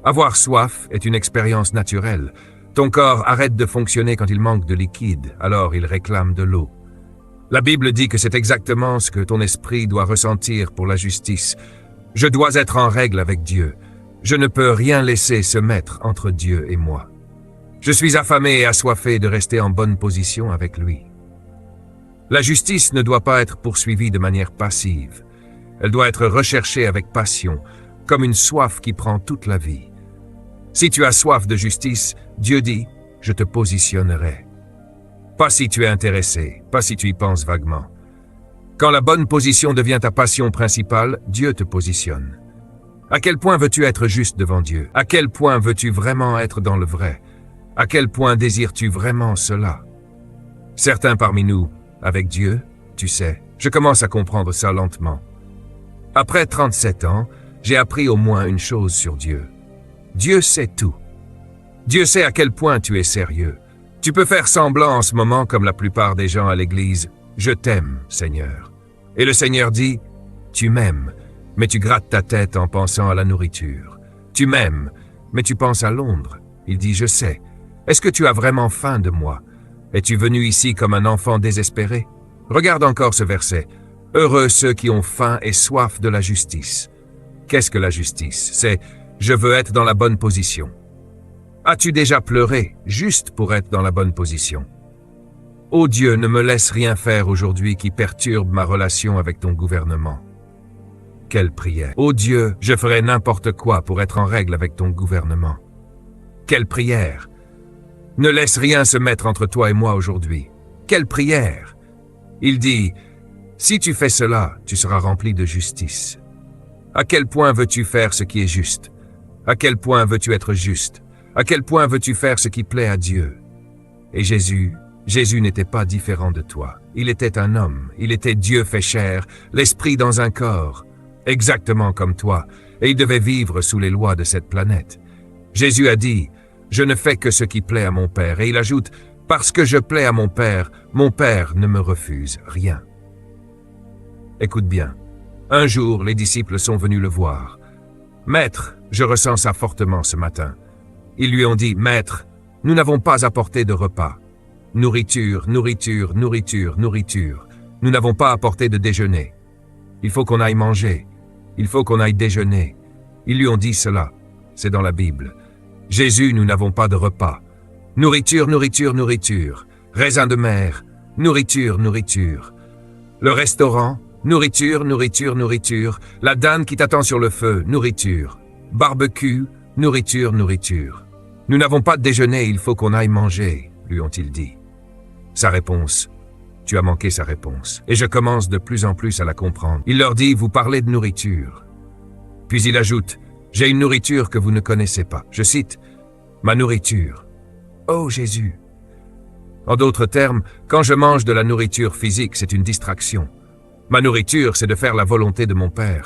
Avoir soif est une expérience naturelle. Ton corps arrête de fonctionner quand il manque de liquide, alors il réclame de l'eau. La Bible dit que c'est exactement ce que ton esprit doit ressentir pour la justice. Je dois être en règle avec Dieu. Je ne peux rien laisser se mettre entre Dieu et moi. Je suis affamé et assoiffé de rester en bonne position avec lui. La justice ne doit pas être poursuivie de manière passive. Elle doit être recherchée avec passion, comme une soif qui prend toute la vie. Si tu as soif de justice, Dieu dit « Je te positionnerai ». Pas si tu es intéressé, pas si tu y penses vaguement. Quand la bonne position devient ta passion principale, Dieu te positionne. À quel point veux-tu être juste devant Dieu? À quel point veux-tu vraiment être dans le vrai? À quel point désires-tu vraiment cela? Certains parmi nous, avec Dieu, tu sais, je commence à comprendre ça lentement. Après 37 ans, j'ai appris au moins une chose sur Dieu. Dieu sait tout. Dieu sait à quel point tu es sérieux. Tu peux faire semblant en ce moment, comme la plupart des gens à l'église, « Je t'aime, Seigneur ». Et le Seigneur dit, « Tu m'aimes, mais tu grattes ta tête en pensant à la nourriture. Tu m'aimes, mais tu penses à Londres. » Il dit, « Je sais. Est-ce que tu as vraiment faim de moi? Es-tu venu ici comme un enfant désespéré? » Regarde encore ce verset. « Heureux ceux qui ont faim et soif de la justice. » Qu'est-ce que la justice? C'est « Je veux être dans la bonne position. » As-tu déjà pleuré juste pour être dans la bonne position? Ô Dieu, ne me laisse rien faire aujourd'hui qui perturbe ma relation avec ton gouvernement. Quelle prière! Ô Dieu, je ferai n'importe quoi pour être en règle avec ton gouvernement. Quelle prière! Ne laisse rien se mettre entre toi et moi aujourd'hui. Quelle prière! Il dit, si tu fais cela, tu seras rempli de justice. À quel point veux-tu faire ce qui est juste? À quel point veux-tu être juste? À quel point veux-tu faire ce qui plaît à Dieu? Et Jésus n'était pas différent de toi. Il était un homme, il était Dieu fait chair, l'esprit dans un corps, exactement comme toi, et il devait vivre sous les lois de cette planète. Jésus a dit, « Je ne fais que ce qui plaît à mon Père », et il ajoute, « Parce que je plais à mon Père ne me refuse rien. » Écoute bien, un jour les disciples sont venus le voir. « Maître, je ressens ça fortement ce matin. » Ils lui ont dit, « Maître, nous n'avons pas apporté de repas. Nourriture, nourriture, nourriture, nourriture. Nous n'avons pas apporté de déjeuner. Il faut qu'on aille manger. Il faut qu'on aille déjeuner. » Ils lui ont dit cela. C'est dans la Bible. « Jésus, nous n'avons pas de repas. Nourriture, nourriture, nourriture. Raisin de mer. Nourriture, nourriture. Le restaurant. Nourriture, nourriture, nourriture. La dinde qui t'attend sur le feu. Nourriture. Barbecue. Nourriture, nourriture. Nous n'avons pas de déjeuner, il faut qu'on aille manger, lui ont-ils dit. Sa réponse, tu as manqué sa réponse, et je commence de plus en plus à la comprendre. Il leur dit, vous parlez de nourriture. Puis il ajoute, j'ai une nourriture que vous ne connaissez pas. Je cite, ma nourriture. Oh Jésus. En d'autres termes, quand je mange de la nourriture physique, c'est une distraction. Ma nourriture, c'est de faire la volonté de mon Père.